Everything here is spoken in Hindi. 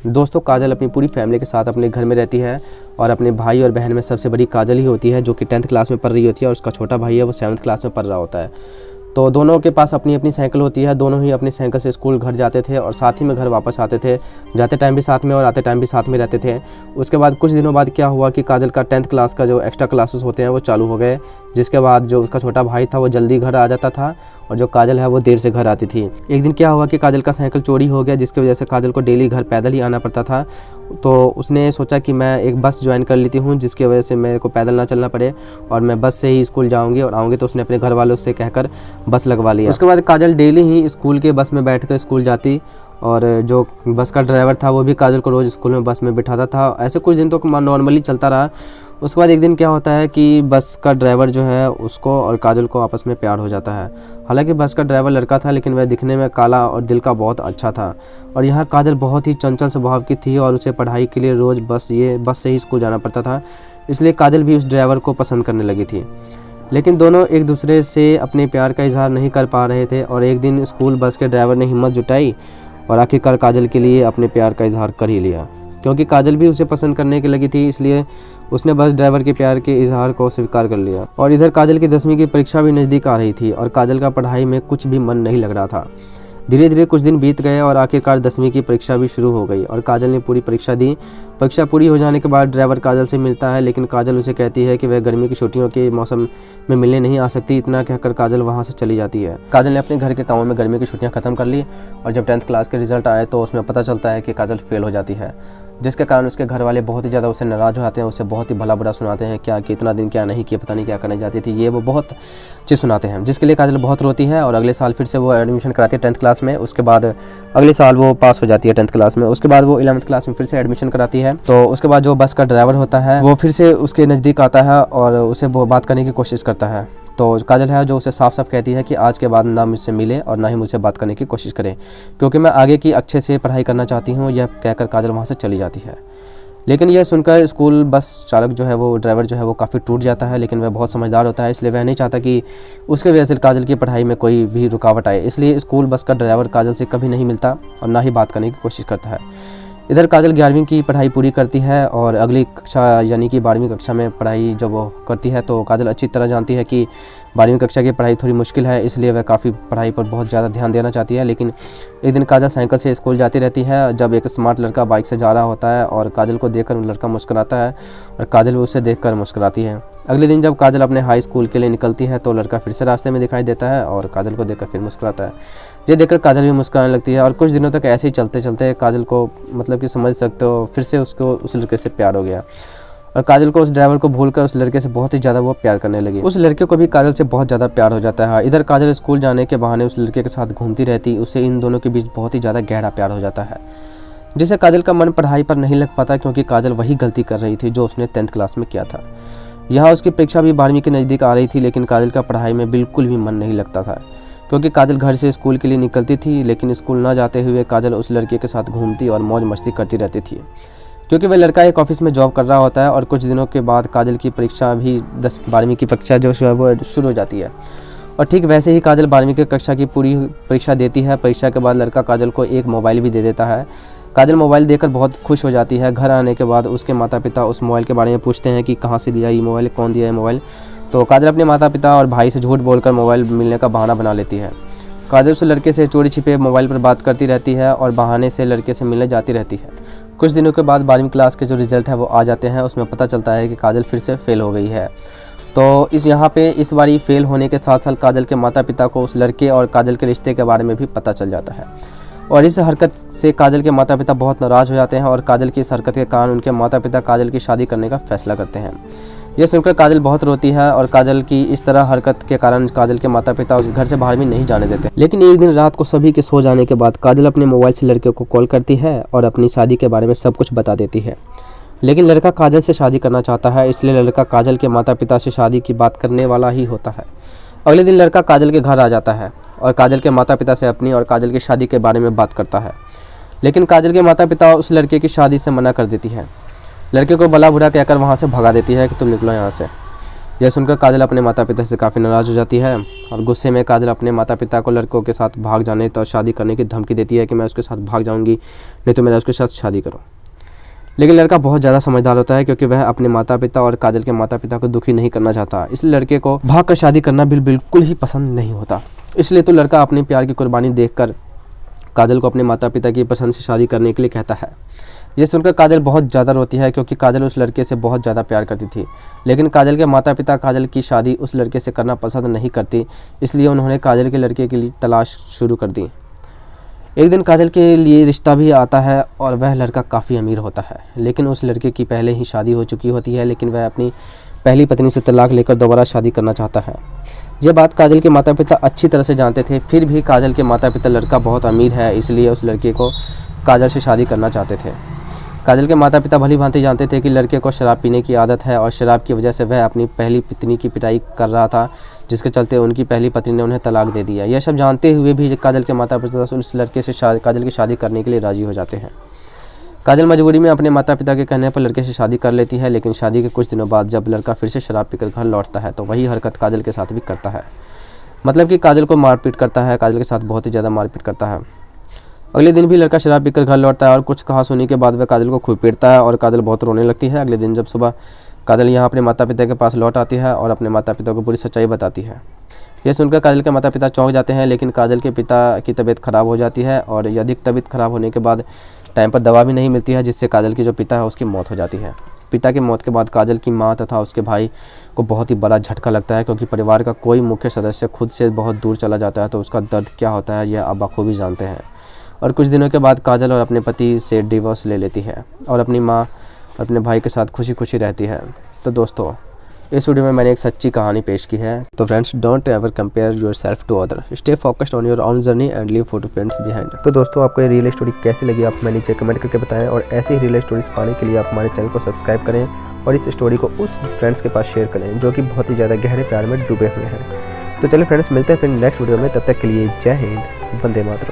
दोस्तों काजल अपनी पूरी फैमिली के साथ अपने घर में रहती है और अपने भाई और बहन में सबसे बड़ी काजल ही होती है, जो कि 10th क्लास में पढ़ रही होती है और उसका छोटा भाई है वो 7th क्लास में पढ़ रहा होता है। तो दोनों के पास अपनी अपनी साइकिल होती है, दोनों ही अपनी साइकिल से स्कूल घर जाते थे और साथ ही में घर वापस आते थे। जाते टाइम भी साथ में और आते टाइम भी साथ में रहते थे। उसके बाद कुछ दिनों बाद क्या हुआ कि काजल का 10th क्लास का जो एक्स्ट्रा क्लासेस होते हैं वो चालू हो गए, जिसके बाद जो उसका छोटा भाई था वो जल्दी घर आ जाता था और जो काजल है वो देर से घर आती थी। एक दिन क्या हुआ कि काजल का साइकिल चोरी हो गया, जिसकी वजह से काजल को डेली घर पैदल ही आना पड़ता था। तो उसने सोचा कि मैं एक बस ज्वाइन कर लेती हूँ, जिसकी वजह से मेरे को पैदल ना चलना पड़े और मैं बस से ही स्कूल जाऊँगी और आऊँगी। तो उसने अपने घर वालों से कहकर बस लगवा लिया। उसके बाद काजल डेली ही स्कूल के बस में बैठकर स्कूल जाती और जो बस का ड्राइवर था वो भी काजल को रोज़ स्कूल में बस में बिठाता था। ऐसे कुछ दिन तो नॉर्मली चलता रहा। उसके बाद एक दिन क्या होता है कि बस का ड्राइवर जो है उसको और काजल को आपस में प्यार हो जाता है। हालांकि बस का ड्राइवर लड़का था, लेकिन वह दिखने में काला और दिल का बहुत अच्छा था। और यहाँ काजल बहुत ही चंचल स्वभाव की थी और उसे पढ़ाई के लिए रोज़ बस से ही स्कूल जाना पड़ता था, इसलिए काजल भी उस ड्राइवर को पसंद करने लगी थी। लेकिन दोनों एक दूसरे से अपने प्यार का इजहार नहीं कर पा रहे थे और एक दिन स्कूल बस के ड्राइवर ने हिम्मत जुटाई और आखिरकार काजल के लिए अपने प्यार का इजहार कर ही लिया। क्योंकि काजल भी उसे पसंद करने की लगी थी, इसलिए उसने बस ड्राइवर के प्यार के इजहार को स्वीकार कर लिया। और इधर काजल की 10वीं की परीक्षा भी नज़दीक आ रही थी और काजल का पढ़ाई में कुछ भी मन नहीं लग रहा था। धीरे धीरे कुछ दिन बीत गए और आखिरकार 10वीं की परीक्षा भी शुरू हो गई और काजल ने पूरी परीक्षा दी। परीक्षा पूरी हो जाने के बाद ड्राइवर काजल से मिलता है, लेकिन काजल उसे कहती है कि वह गर्मी की छुट्टियों के मौसम में मिलने नहीं आ सकती। इतना कहकर काजल वहां से चली जाती है। काजल ने अपने घर के कामों में गर्मी की छुट्टियां खत्म कर ली और जब 10th क्लास के रिजल्ट आए तो उसमें पता चलता है कि काजल फेल हो जाती है, जिसके कारण उसके घर वाले बहुत ही ज़्यादा उससे नाराज़ हो जाते हैं। उसे बहुत ही भला बुरा सुनाते हैं, क्या कि इतना दिन क्या नहीं किया, पता नहीं क्या करने जाती थी, ये वो बहुत चीज़ सुनाते हैं, जिसके लिए काजल बहुत रोती है। और अगले साल फिर से वो एडमिशन कराती है 10th क्लास में। उसके बाद अगले साल वो पास हो जाती है 10th क्लास में। उसके बाद वो 11th क्लास में फिर से एडमिशन कराती है। तो उसके बाद जो बस का ड्राइवर होता है वो फिर से उसके नज़दीक आता है और उसे वो बात करने की कोशिश करता है। तो काजल है जो उसे साफ साफ कहती है कि आज के बाद ना मुझसे मिले और ना ही मुझसे बात करने की कोशिश करें, क्योंकि मैं आगे की अच्छे से पढ़ाई करना चाहती हूँ। यह कहकर काजल वहाँ से चली जाती है। लेकिन यह सुनकर स्कूल बस चालक जो है वो ड्राइवर जो है वो काफ़ी टूट जाता है, लेकिन वह बहुत समझदार होता है, इसलिए वह नहीं चाहता कि उसके वजह से काजल की पढ़ाई में कोई भी रुकावट आए। इसलिए स्कूल बस का ड्राइवर काजल से कभी नहीं मिलता और ना ही बात करने की कोशिश करता है। इधर काजल 11वीं की पढ़ाई पूरी करती है और अगली कक्षा यानी कि 12वीं कक्षा में पढ़ाई जब वो करती है तो काजल अच्छी तरह जानती है कि 12वीं कक्षा की पढ़ाई थोड़ी मुश्किल है, इसलिए वह काफ़ी पढ़ाई पर बहुत ज़्यादा ध्यान देना चाहती है। लेकिन एक दिन काजल साइकिल से स्कूल जाती रहती है, जब एक स्मार्ट लड़का बाइक से जा रहा होता है और काजल को देखकर लड़का मुस्कुराता है और काजल भी उसे देखकर मुस्कुराती है। अगले दिन जब काजल अपने हाई स्कूल के लिए निकलती है तो लड़का फिर से रास्ते में दिखाई देता है और काजल को देखकर फिर मुस्कुराता है। ये देखकर काजल भी मुस्कुराने लगती है और कुछ दिनों तक ऐसे ही चलते चलते काजल को मतलब कि समझ सकते हो फिर से उसको उस लड़के से प्यार हो गया और काजल को उस ड्राइवर को भूलकर उस लड़के से बहुत ही ज़्यादा वो प्यार करने लगी। उस लड़के को भी काजल से बहुत ज़्यादा प्यार हो जाता है। इधर काजल स्कूल जाने के बहाने उस लड़के के साथ घूमती रहती, उसे इन दोनों के बीच बहुत ही ज़्यादा गहरा प्यार हो जाता है, जिससे काजल का मन पढ़ाई पर नहीं लग पाता, क्योंकि काजल वही गलती कर रही थी जो उसने 10th क्लास में किया था। यहाँ उसकी परीक्षा भी 12वीं के नज़दीक आ रही थी, लेकिन काजल का पढ़ाई में बिल्कुल भी मन नहीं लगता था, क्योंकि काजल घर से स्कूल के लिए निकलती थी, लेकिन स्कूल ना जाते हुए काजल उस लड़के के साथ घूमती और मौज मस्ती करती रहती थी, क्योंकि वह लड़का एक ऑफिस में जॉब कर रहा होता है। और कुछ दिनों के बाद काजल की परीक्षा भी 12वीं की परीक्षा जो है वो शुरू हो जाती है और ठीक वैसे ही काजल 12वीं की कक्षा की पूरी परीक्षा देती है। परीक्षा के बाद लड़का काजल को एक मोबाइल भी दे देता है। काजल मोबाइल देकर बहुत खुश हो जाती है। घर आने के बाद उसके माता पिता उस मोबाइल के बारे में पूछते हैं कि कहाँ से दिया ये मोबाइल, कौन दिया ये मोबाइल। तो काजल अपने माता पिता और भाई से झूठ बोलकर मोबाइल मिलने का बहाना बना लेती है। काजल उस लड़के से चोरी छिपे मोबाइल पर बात करती रहती है और बहाने से लड़के से मिलने जाती रहती है। कुछ दिनों के बाद 12वीं क्लास के जो रिज़ल्ट है वो आ जाते हैं। उसमें पता चलता है कि काजल फिर से फेल हो गई है। तो इस बारी फेल होने के साथ साथ काजल के माता पिता को उस लड़के और काजल के रिश्ते के बारे में भी पता चल जाता है और इस हरकत से काजल के माता पिता बहुत नाराज़ हो जाते हैं और काजल की इस हरकत के कारण उनके माता पिता काजल की शादी करने का फैसला करते हैं। यह सुनकर काजल बहुत रोती है और काजल की इस तरह हरकत के कारण काजल के माता पिता उस घर से बाहर भी नहीं जाने देते। लेकिन एक दिन रात को सभी के सो जाने के बाद काजल अपने मोबाइल से लड़के को कॉल करती है और अपनी शादी के बारे में सब कुछ बता देती है। लेकिन लड़का काजल से शादी करना चाहता है, इसलिए लड़का काजल के माता पिता से शादी की बात करने वाला ही होता है। अगले दिन लड़का काजल के घर आ जाता है और काजल के माता पिता से अपनी और काजल की शादी के बारे में बात करता है। लेकिन काजल के माता पिता उस लड़के की शादी से मना कर देती है। लड़के को भला बुरा कहकर वहाँ से भगा देती है कि तुम निकलो यहाँ से। यह सुनकर काजल अपने माता पिता से काफ़ी नाराज़ हो जाती है और गुस्से में काजल अपने माता पिता को लड़कों के साथ भाग जाने तो शादी करने की धमकी देती है कि मैं उसके साथ भाग जाऊंगी, नहीं तो मेरा उसके साथ शादी करो। लेकिन लड़का बहुत ज़्यादा समझदार होता है क्योंकि वह अपने माता पिता और काजल के माता पिता को दुखी नहीं करना चाहता। इसलिए लड़के को भाग कर शादी करना बिल्कुल ही पसंद नहीं होता। इसलिए तो लड़का अपने प्यार की कुर्बानी देखकर काजल को अपने माता पिता की पसंद से शादी करने के लिए कहता है। ये सुनकर काजल बहुत ज़्यादा रोती है क्योंकि काजल उस लड़के से बहुत ज़्यादा प्यार करती थी। लेकिन काजल के माता पिता काजल की शादी उस लड़के से करना पसंद नहीं करती, इसलिए उन्होंने काजल के लड़के के लिए तलाश शुरू कर दी। एक दिन काजल के लिए रिश्ता भी आता है और वह लड़का काफ़ी अमीर होता है। लेकिन उस लड़के की पहले ही शादी हो चुकी होती है, लेकिन वह अपनी पहली पत्नी से तलाक लेकर दोबारा शादी करना चाहता है। यह बात काजल के माता पिता अच्छी तरह से जानते थे, फिर भी काजल के माता पिता लड़का बहुत अमीर है इसलिए उस लड़के को काजल से शादी करना चाहते थे। काजल के माता पिता भली भांति जानते थे कि लड़के को शराब पीने की आदत है और शराब की वजह से वह अपनी पहली पत्नी की पिटाई कर रहा था, जिसके चलते उनकी पहली पत्नी ने उन्हें तलाक दे दिया। यह सब जानते हुए भी काजल के माता पिता उस लड़के से काजल की शादी करने के लिए राज़ी हो जाते हैं। काजल मजबूरी में अपने माता पिता के कहने पर लड़के से शादी कर लेती है, लेकिन शादी के कुछ दिनों बाद जब लड़का फिर से शराब पीकर घर लौटता है तो वही हरकत काजल के साथ भी करता है। मतलब कि काजल को मारपीट करता है, काजल के साथ बहुत ही ज़्यादा मारपीट करता है। अगले दिन भी लड़का शराब पीकर घर लौटता है और कुछ कहा सुनी के बाद वह काजल को खूब पीटता है और काजल बहुत रोने लगती है। अगले दिन जब सुबह काजल यहाँ अपने माता पिता के पास लौट आती है और अपने माता पिता को पूरी सच्चाई बताती है। यह सुनकर काजल के माता पिता चौंक जाते हैं, लेकिन काजल के पिता की तबीयत ख़राब हो जाती है और अधिक तबीयत ख़राब होने के बाद टाइम पर दवा भी नहीं मिलती है, जिससे काजल की जो पिता है उसकी मौत हो जाती है। पिता की मौत के बाद काजल की माँ तथा उसके भाई को बहुत ही बड़ा झटका लगता है क्योंकि परिवार का कोई मुख्य सदस्य खुद से बहुत दूर चला जाता है तो उसका दर्द क्या होता है यह आप बखूबी जानते हैं। और कुछ दिनों के बाद काजल और अपने पति से डिवोर्स ले लेती है और अपनी माँ और अपने भाई के साथ खुशी खुशी रहती है। तो दोस्तों, इस वीडियो में मैंने एक सच्ची कहानी पेश की है। तो friends, don't ever compare yourself to other, stay focused on your own journey and leave footprints behind. तो दोस्तों, आपको ये रियल स्टोरी कैसी लगी आप मैं नीचे कमेंट करके बताएं और ऐसे ही रियल स्टोरीज पाने के लिए आप हमारे चैनल को सब्सक्राइब करें और इस स्टोरी को उस फ्रेंड्स के पास शेयर करें जो कि बहुत ही ज़्यादा गहरे प्यार में डूबे हुए हैं। तो चलिए फ्रेंड्स, मिलते हैं फिर नेक्स्ट वीडियो में, तब तक के लिए जय हिंद, वंदे मातरम।